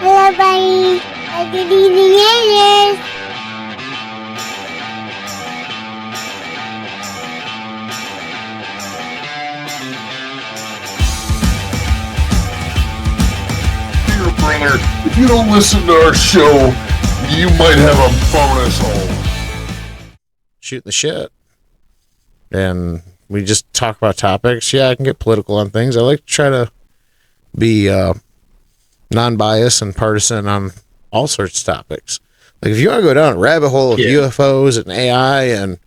Hello, buddy. Good evening, aliens. Dear brother, if you don't listen to our show, you might have a bonus hole. Shooting the shit. And we just talk about topics. Yeah, I can get political on things. I like to try to be non-biased and partisan on all sorts of topics. Like if you want to go down a rabbit hole of UFOs and AI and,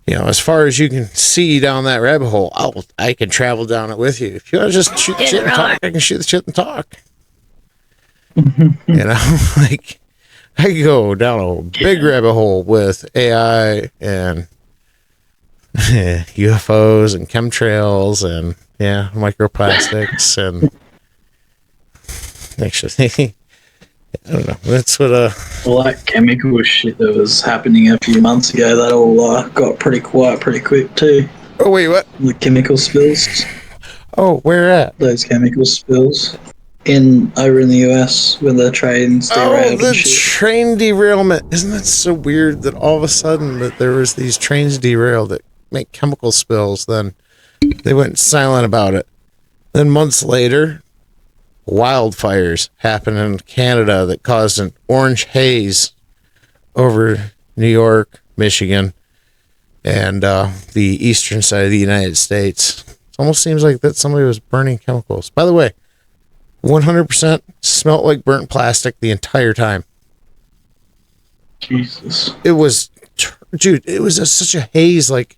you know, as far as you can see down that rabbit hole, I can travel down it with you. If you want to just shoot the shit and talk, I can shoot the shit and talk. You know, like I could go down a big rabbit hole with AI and UFOs and chemtrails and microplastics and actually I don't know. That's what all that chemical shit that was happening a few months ago, that all got pretty quiet pretty quick too. Oh wait, what? The chemical spills. Oh, where at? Those chemical spills over in the US where the trains derailed. Oh, the train derailment. Isn't that so weird that all of a sudden that there was these trains derailed that make chemical spills, then they went silent about it. Then months later, wildfires happened in Canada that caused an orange haze over New York, Michigan, and the eastern side of the United States. It almost seems like that somebody was burning chemicals. By the way, 100% smelled like burnt plastic the entire time. Jesus. It was, dude, it was such a haze, like,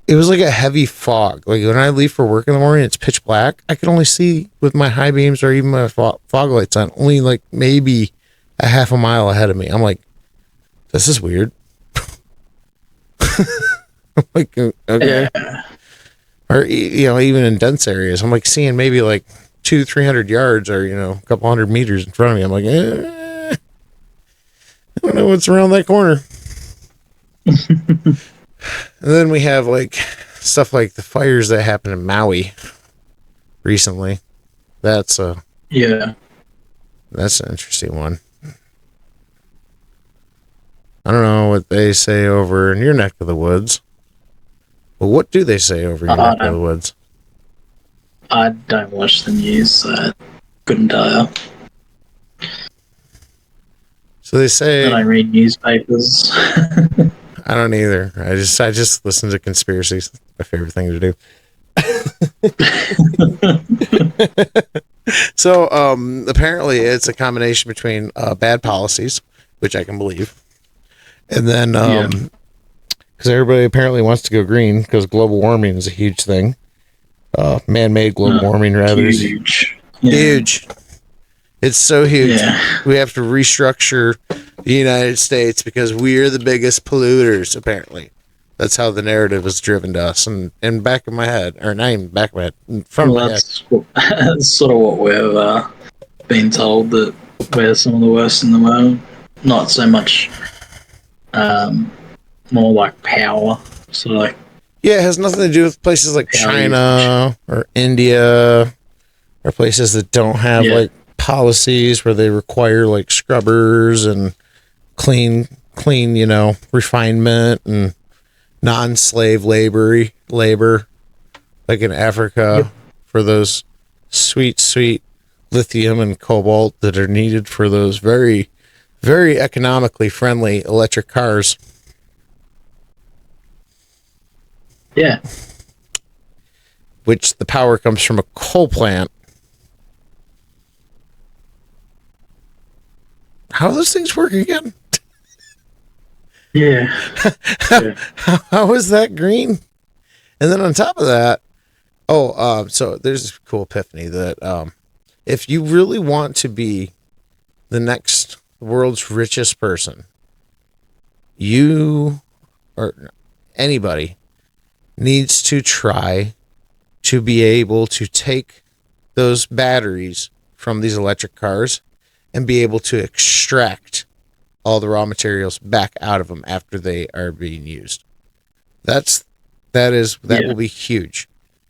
it was like a heavy fog. Like when I leave for work in the morning, it's pitch black. I can only see with my high beams or even my fog lights on, only like maybe a half a mile ahead of me. I'm like, this is weird. I'm like, okay. Yeah. Or, you know, even in dense areas, I'm like seeing maybe like 200-300 yards or, you know, a couple hundred meters in front of me. I'm like, I don't know what's around that corner. And then we have like stuff like the fires that happened in Maui recently. That's an interesting one. I don't know what they say over in your neck of the woods. Well, what do they say over your neck of the woods? I don't watch the news, so I couldn't tell you. So they say I don't read newspapers. I don't either. I just listen to conspiracies. My favorite thing to do. So apparently it's a combination between bad policies, which I can believe, and then because everybody apparently wants to go green because global warming is a huge thing. Man-made global warming, rather. Huge. Huge. It's so huge. Yeah. We have to restructure the United States because we're the biggest polluters, apparently. That's how the narrative is driven to us. And back of my head, or not even back of my head, in front of my head. That's sort of what we've been told, that we're some of the worst in the world. Not so much more like power. So like, yeah, it has nothing to do with places like China or India or places that don't have like policies where they require like scrubbers and clean, you know, refinement and non-slave labor like in Africa for those sweet lithium and cobalt that are needed for those very, very economically friendly electric cars. Yeah. Which the power comes from a coal plant. How do those things work again? Yeah. How is that green? And then on top of that, so there's this cool epiphany that if you really want to be the next world's richest person, you or anybody needs to try to be able to take those batteries from these electric cars and be able to extract all the raw materials back out of them after they are being used. That will be huge.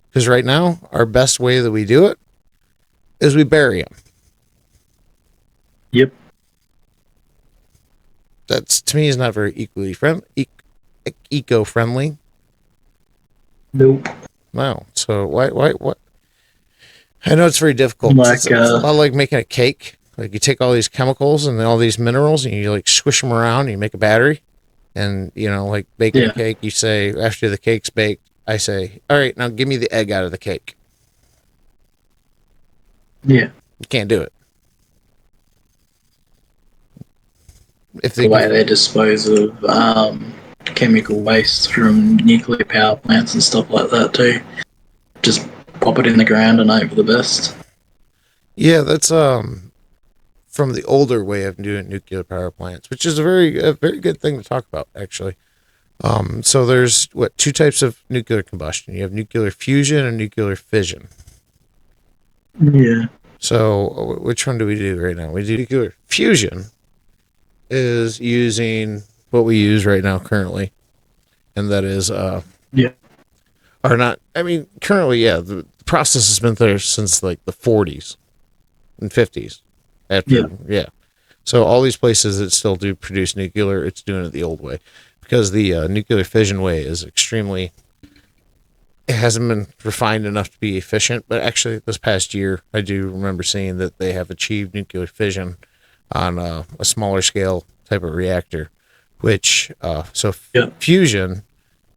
Because right now, our best way that we do it is we bury them. Yep. That's, to me, is not very eco-friendly. Nope. No. So why? I know it's very difficult. It's a lot like making a cake. Like you take all these chemicals and all these minerals and you like squish them around and you make a battery. And, like baking a cake, you say, after the cake's baked, I say, all right, now give me the egg out of the cake. Yeah. You can't do it. If The way they dispose of chemical waste from nuclear power plants and stuff like that too. Just pop it in the ground and hope for the best. Yeah, that's from the older way of doing nuclear power plants, which is a very good thing to talk about, actually. So there's two types of nuclear combustion. You have nuclear fusion and nuclear fission. Yeah. So which one do we do right now? We do nuclear fusion is using what we use right now currently. And that is or not, I mean, currently, the process has been there since like the 40s and 50s. So all these places that still do produce nuclear, it's doing it the old way, because the nuclear fission way is extremely, it hasn't been refined enough to be efficient. But actually this past year, I do remember seeing that they have achieved nuclear fission on a smaller scale type of reactor, which, fusion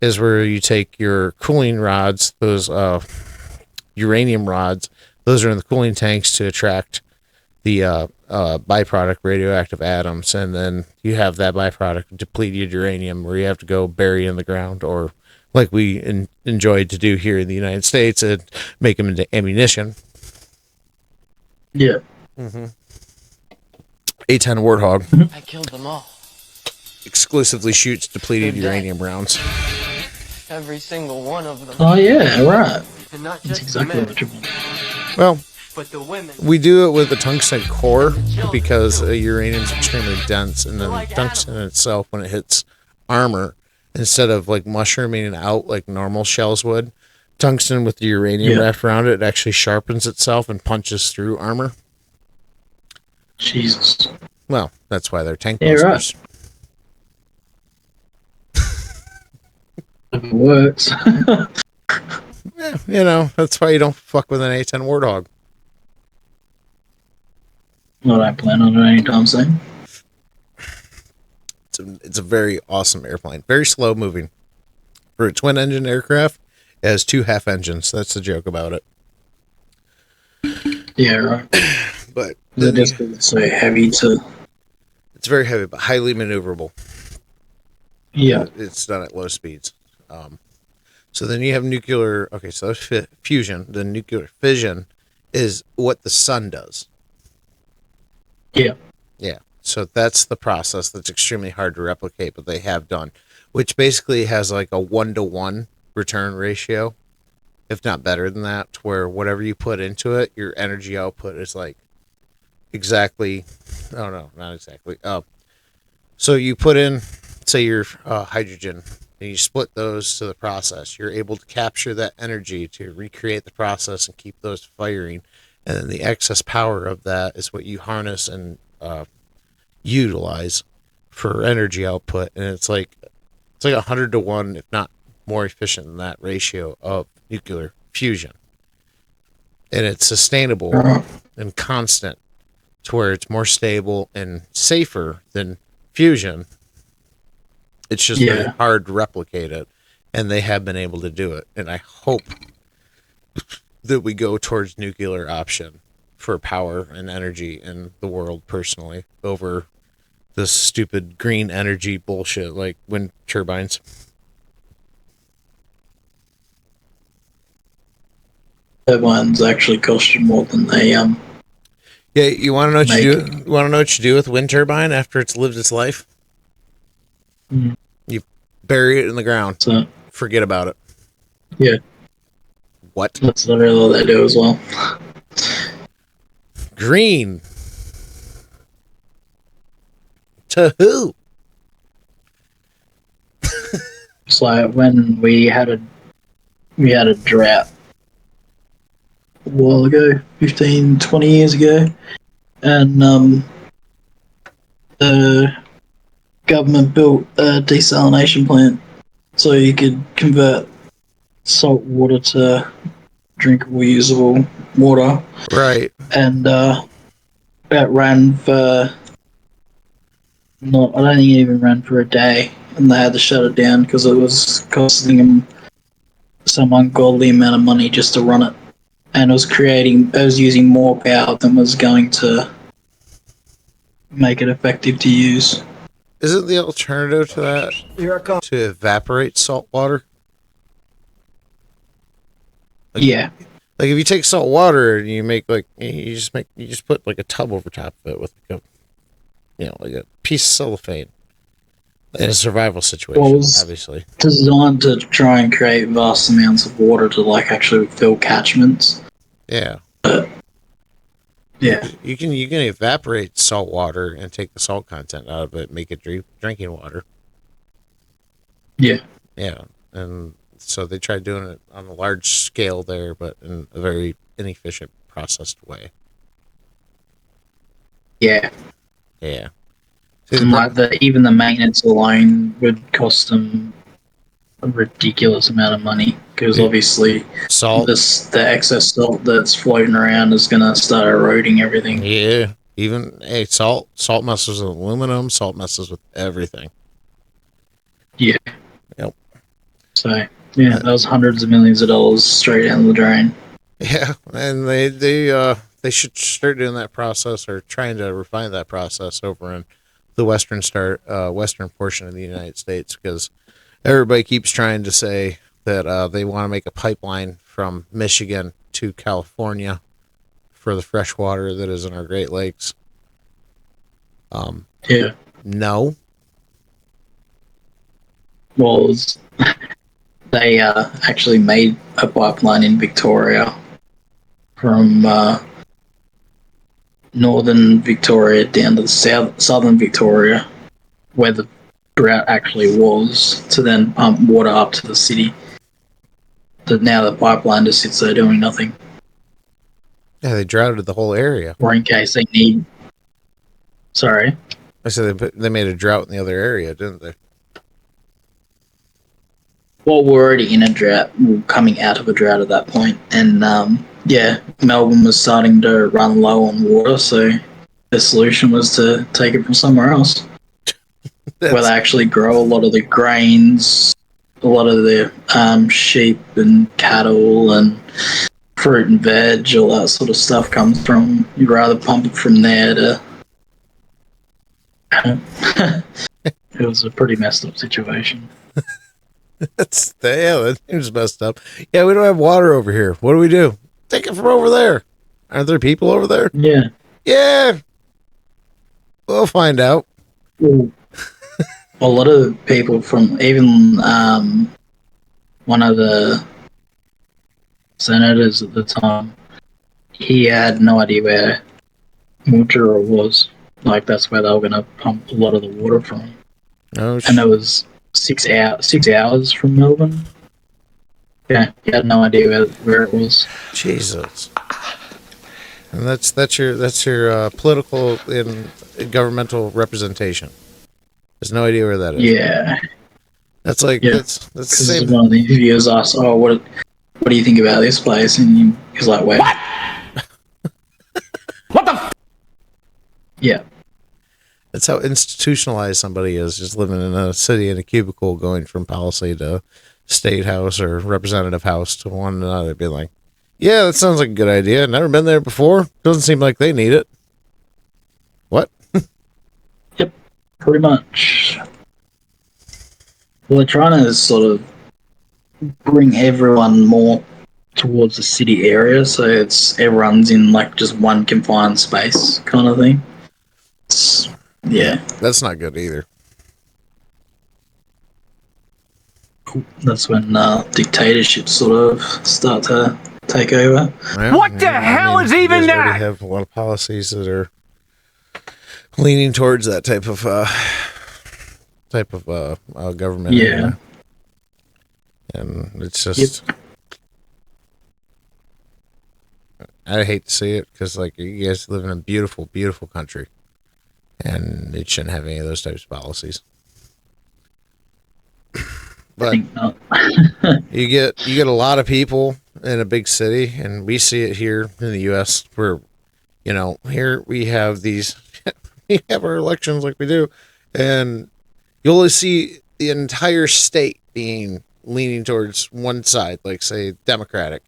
is where you take your cooling rods, those uranium rods, those are in the cooling tanks to attract the byproduct radioactive atoms, and then you have that byproduct depleted uranium where you have to go bury in the ground, or like we enjoyed to do here in the United States, and make them into ammunition. Yeah. Mm-hmm. A-10 Warthog. I killed them all. Exclusively shoots depleted uranium rounds. Every single one of them. Oh yeah, right. And not That's just exactly the men, what you mean. Well, but the women. we do it with the tungsten core because uranium is extremely dense, and then tungsten itself, when it hits armor, instead of like mushrooming out like normal shells would, tungsten with the uranium wrapped around it actually sharpens itself and punches through armor. Jesus. Well, that's why they're tank Yeah, busters. If it works. Yeah, that's why you don't fuck with an A-10 Warthog. Well, I plan on it anytime soon. It's a very awesome airplane. Very slow moving. For a twin engine aircraft, it has 2 half engines. That's the joke about it. Yeah, right. But It's so heavy to... It's very heavy, but highly maneuverable. Yeah. It's done at low speeds. So then you have nuclear... Okay, so that's fusion. The nuclear fission is what the sun does. Yeah. Yeah. So that's the process that's extremely hard to replicate, but they have done, which basically has like a 1-to-1 return ratio, if not better than that, to where whatever you put into it, your energy output is like exactly, oh no, not exactly. So you put in, say, your hydrogen, and you split those to the process. You're able to capture that energy to recreate the process and keep those firing. And then the excess power of that is what you harness and utilize for energy output. And it's like 100-to-1, if not more efficient than that ratio of nuclear fusion. And it's sustainable and constant to where it's more stable and safer than fusion. It's just very hard to replicate it, and they have been able to do it. And I hope that we go towards nuclear option for power and energy in the world personally over this stupid green energy bullshit like wind turbines. Turbines actually cost you more than they Yeah, you want to know what make you do? You want to know what you do with a wind turbine after it's lived its life? Mm. You bury it in the ground. So, Forget about it. yeah, What? that's literally what they do as well. Green. To who? It's like when we had a drought a while ago, 15, 20 years ago, and the government built a desalination plant so you could convert salt water to drinkable, usable water, Right. and that ran for not. I don't think it even ran for a day, and they had to shut it down because it was costing them some ungodly amount of money just to run it, and it was using more power than was going to make it effective to use. Isn't the alternative to that to evaporate salt water? Yeah, Like if you take salt water and you just put like a tub over top of it with like a piece of cellophane in a survival situation, Well, it was obviously. designed to try and create vast amounts of water to actually fill catchments. Yeah. Yeah, You can evaporate salt water and take the salt content out of it, make it drinking water. yeah, Yeah. And so they tried doing it on a large scale there, but in a very inefficient, processed way. yeah. Yeah. And even the maintenance alone would cost them a ridiculous amount of money because obviously Salt. the excess salt that's floating around is going to start eroding everything. Yeah. Even salt messes with aluminum, salt messes with everything. Yeah. Yep. So yeah, that was hundreds of millions of dollars straight down the drain. Yeah, and they should start doing that process or trying to refine that process over in the western portion of the United States, because everybody keeps trying to say that they want to make a pipeline from Michigan to California for the fresh water that is in our Great Lakes. Yeah. No. Well, they actually made a pipeline in Victoria from northern Victoria down to southern Victoria, where the drought actually was, to then pump water up to the city. But now the pipeline just sits there doing nothing. Yeah, they droughted the whole area. Or in case they need. Sorry. I said they made a drought in the other area, didn't they? Well, we're already in a drought. We're coming out of a drought at that point. And yeah, Melbourne was starting to run low on water, so the solution was to take it from somewhere else. Where they actually grow a lot of the grains, a lot of the sheep and cattle and fruit and veg, all that sort of stuff comes from. You'd rather pump it from there to. It was a pretty messed up situation. That seems messed up. Yeah, we don't have water over here. What do we do? Take it from over there. Aren't there people over there? Yeah. Yeah. We'll find out. Well, a lot of people from even one of the senators at the time, he had no idea where Commuter was. That's where they were going to pump a lot of the water from. Oh, and it was 6 hours from Melbourne. Yeah, he had no idea where it was. Jesus. And that's your political and governmental representation. There's no idea where that is. Yeah. That's like that's the same. One of the interviewers asked, "Oh, what do you think about this place?" And he's like, "Where?" What? What the? Yeah. That's how institutionalized somebody is, just living in a city in a cubicle, going from policy to state house or representative house to one another, being like, yeah, that sounds like a good idea. Never been there before. Doesn't seem like they need it. What? Yep, pretty much. Well, they're trying to sort of bring everyone more towards the city area, so everyone's in just one confined space kind of thing. Yeah. That's not good either. That's when dictatorships sort of start to take over. Well, what the hell is even that? We have a lot of policies that are leaning towards that type of government. Yeah. And it's just, I hate to see it because you guys live in a beautiful, beautiful country. And it shouldn't have any of those types of policies. I But think not. you get a lot of people in a big city, and we see it here in the U.S. where, here we have these, we have our elections like we do, and you'll always see the entire state leaning towards one side, like say Democratic,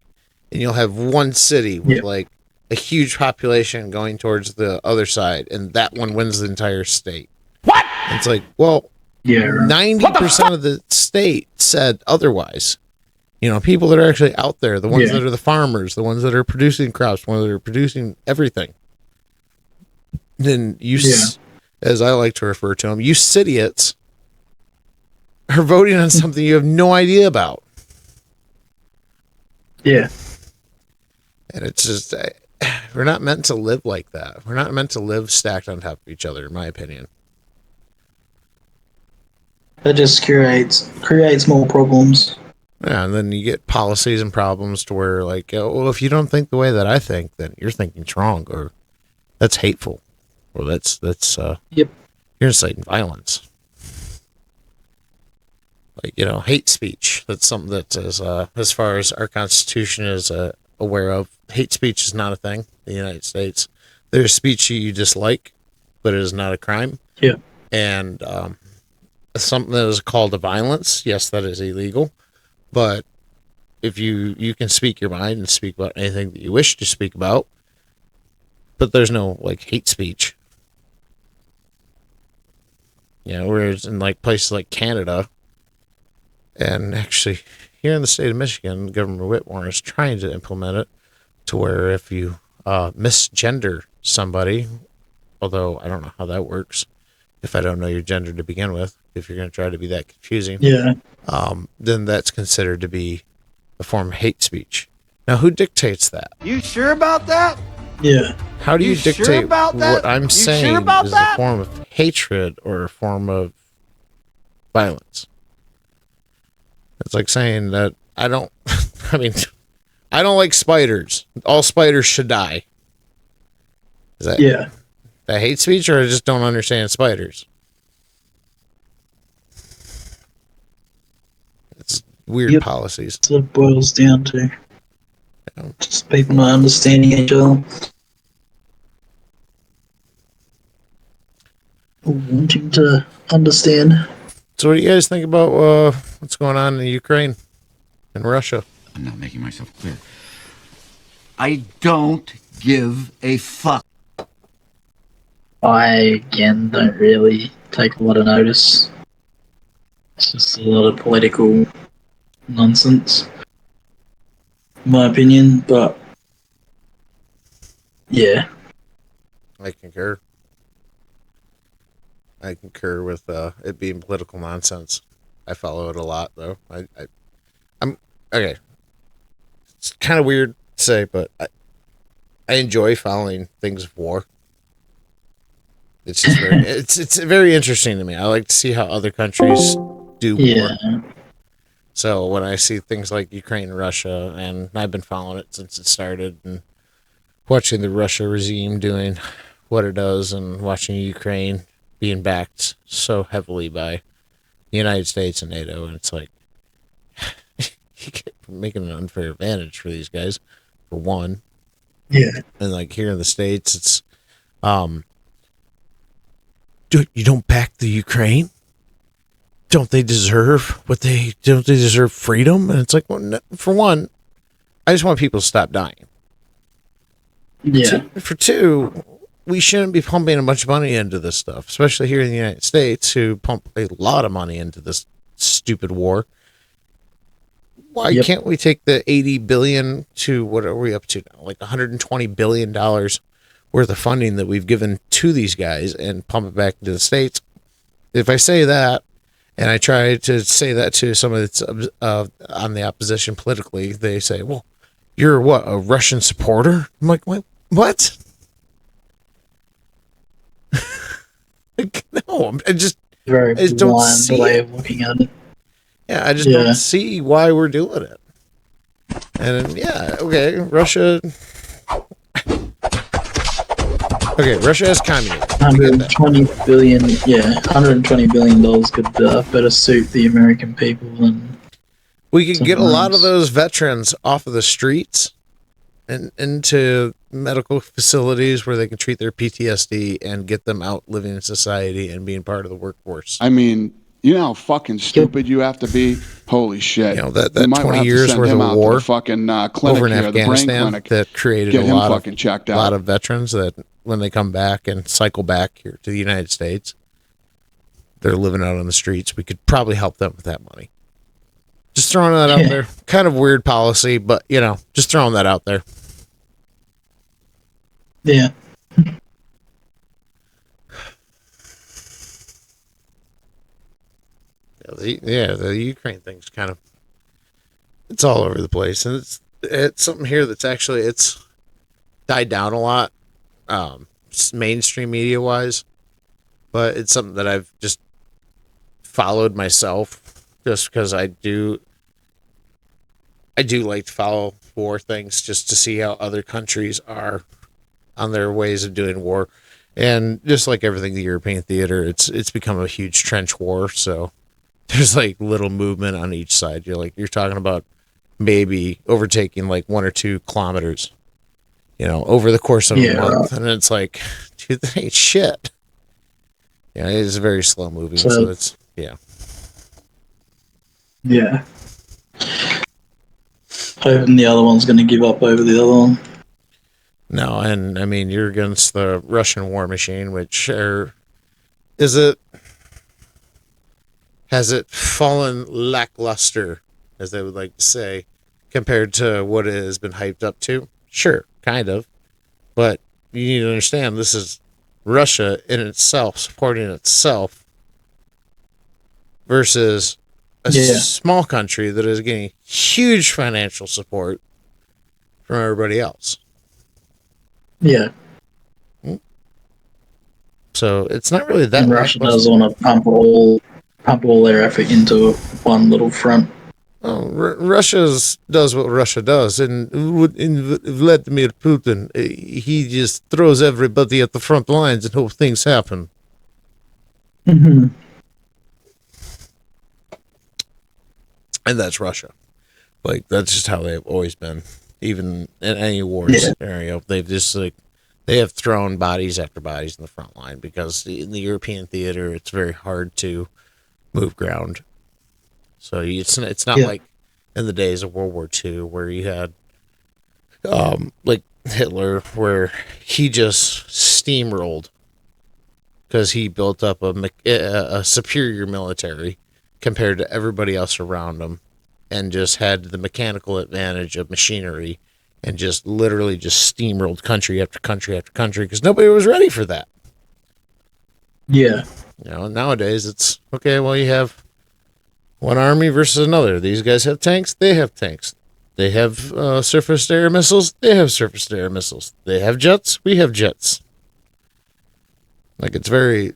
and you'll have one city with like a huge population going towards the other side, and that one wins the entire state. What? It's like, well, Yeah. 90% of the state said otherwise. People that are actually out there, the ones that are the farmers, the ones that are producing crops, the ones that are producing everything. Then as I like to refer to them, you idiots are voting on something you have no idea about. Yeah. And it's just, we're not meant to live like that. We're not meant to live stacked on top of each other, in my opinion. That just creates more problems. Yeah, and then you get policies and problems to where, like, well, if you don't think the way that I think, then you're thinking wrong, or that's hateful, or that's Yep. you're inciting violence. Like, hate speech. That's something that is, as far as our Constitution is aware of, hate speech is not a thing in the United States. There's speech you dislike, but it is not a crime. Yeah. And something that is called a violence, yes, that is illegal. But if you can speak your mind and speak about anything that you wish to speak about, but there's no like hate speech. Whereas in like places like Canada, and actually here in the state of Michigan, Governor Whitmore is trying to implement it to where if you misgender somebody, although I don't know how that works, if I don't know your gender to begin with, if you're going to try to be that confusing, then that's considered to be a form of hate speech. Now, who dictates that? You sure about that? Yeah. How do you sure dictate about that? what I'm You saying sure about is that? a form of hatred or a form of violence? It's like saying that I don't like spiders. All spiders should die. Is that that hate speech, or I just don't understand spiders? It's weird policies. That's what it boils down to. Just people not understanding each other. Or wanting to understand. So what do you guys think about what's going on in Ukraine and Russia? I'm not making myself clear. I don't give a fuck. I, again, don't really take a lot of notice. It's just a lot of political nonsense, in my opinion, but yeah. I concur. I concur with it being political nonsense. I follow it a lot, though. I'm okay. It's kind of weird to say, but I enjoy following things of war. It's just it's very interesting to me. I like to see how other countries do war. So when I see things like Ukraine and Russia, and I've been following it since it started, and watching the Russia regime doing what it does, and watching Ukraine being backed so heavily by the United States and NATO, and it's like you get making an unfair advantage for these guys, for one. Yeah. And like here in the States, it's you don't back the Ukraine? Don't they deserve don't they deserve freedom? And it's like, well, no, for one, I just want people to stop dying. Yeah. For two, we shouldn't be pumping a bunch of money into this stuff, especially here in the United States, who pump a lot of money into this stupid war. Why can't we take the $80 billion to, what are we up to now? Like $120 billion worth of funding that we've given to these guys and pump it back into the States? If I say that, and I try to say that to some of it's on the opposition politically, they say, well, you're what, a Russian supporter? I'm like, what? Like, no, I just don't see way it. of looking at it. Yeah, I just don't see why we're doing it. And yeah, okay, Russia. Okay, Russia has communism. $120 billion. Yeah, $120 billion could better suit the American people than. We could get a lot of sometimes. those veterans off of the streets and into medical facilities where they can treat their PTSD and get them out living in society and being part of the workforce. I mean, you know how fucking stupid you have to be? Holy shit. You know, that You might 20 have to years send worth him of out to war the fucking clinic over in here, the brain Afghanistan clinic. that created Get a him lot fucking checked out. of veterans that when they come back and cycle back here to the United States, they're living out on the streets. We could probably help them with that money. Just throwing that out there. Kind of weird policy, but, you know, just throwing that out there. Yeah. The Ukraine thing's kind of, it's all over the place, and it's something here that's actually, it's died down a lot, mainstream media wise, but it's something that I've just followed myself just because I do like to follow war things just to see how other countries are on their ways of doing war. And just like everything, the European theater, it's become a huge trench war. So there's like little movement on each side. You're talking about maybe overtaking like 1 or 2 kilometers, you know, over the course of a month. And it's like, dude, that ain't shit. Yeah, it is very slow moving. So it's, yeah. Yeah. Hoping the other one's going to give up over the other one. No, and I mean, you're against the Russian war machine, which has it fallen lackluster, as they would like to say, compared to what it has been hyped up to? Sure, kind of. But you need to understand, this is Russia in itself, supporting itself, versus a small country that is getting huge financial support from everybody else. Yeah. So it's not really that. And Russia does want to pump all their effort into one little front. Oh, Russia does what Russia does, and in Vladimir Putin, he just throws everybody at the front lines and hope things happen. Mm-hmm. And that's Russia. Like, that's just how they've always been. Even in any war scenario, they've just they have thrown bodies after bodies in the front line because in the European theater, it's very hard to move ground. So it's not like in the days of World War II where you had like Hitler, where he just steamrolled because he built up a superior military compared to everybody else around him, and just had the mechanical advantage of machinery, and just literally just steamrolled country after country after country because nobody was ready for that. Yeah. You know, nowadays it's okay. Well, you have one army versus another. These guys have tanks. They have tanks. They have surface to air missiles. They have surface to air missiles. They have jets. We have jets. Like it's very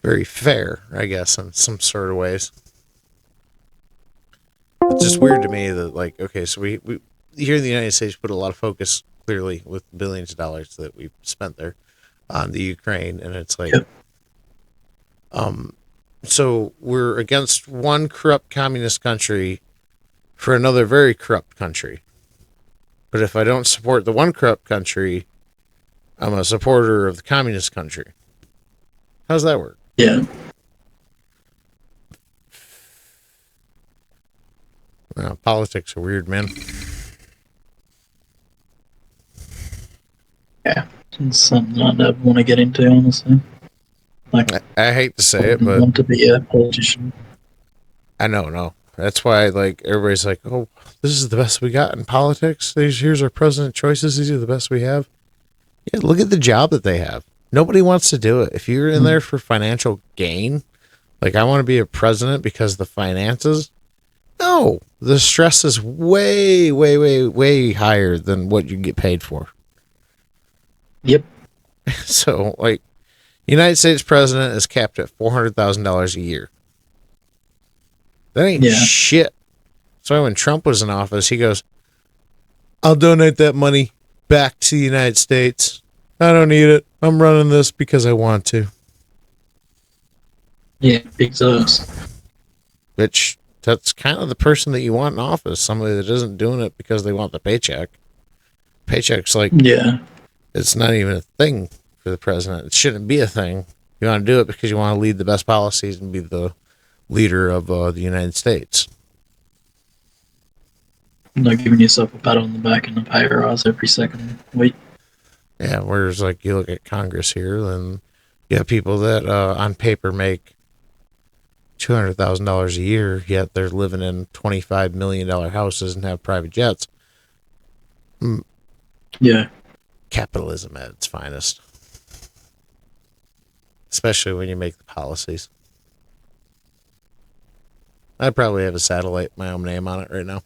very fair, I guess, in some sort of ways. It's just weird to me that, like, okay, so we here in the United States put a lot of focus, clearly, with billions of dollars that we've spent there on the Ukraine, and it's like, so we're against one corrupt communist country for another very corrupt country. But if I don't support the one corrupt country, I'm a supporter of the communist country. How's that work? Yeah. Politics are weird, man. Yeah. It's something I never want to get into, honestly. Like, I hate to say it, I but want to be a politician. I know, no. That's why, like, everybody's like, oh, this is the best we got in politics. Here's our president choices. These are the best we have. Yeah, look at the job that they have. Nobody wants to do it. If you're in there for financial gain, like, I want to be a president because the finances, no. The stress is way, way, way, way higher than what you get paid for. Yep. So, like, United States president is capped at $400,000 a year. That ain't shit. So when Trump was in office, he goes, I'll donate that money back to the United States. I don't need it. I'm running this because I want to. Yeah, because Which, that's kind of the person that you want in office. Somebody that isn't doing it because they want the paycheck. Paycheck's like, yeah, it's not even a thing for the president. It shouldn't be a thing. You want to do it because you want to lead the best policies and be the leader of the United States. not giving yourself a pat on the back and a pay rise every second week. Yeah, whereas like you look at Congress here, and you have people that on paper make $200,000 a year, yet they're living in $25 million houses and have private jets. Yeah, Capitalism at its finest. Especially when you make the policies. I probably have a satellite with my own name on it right now.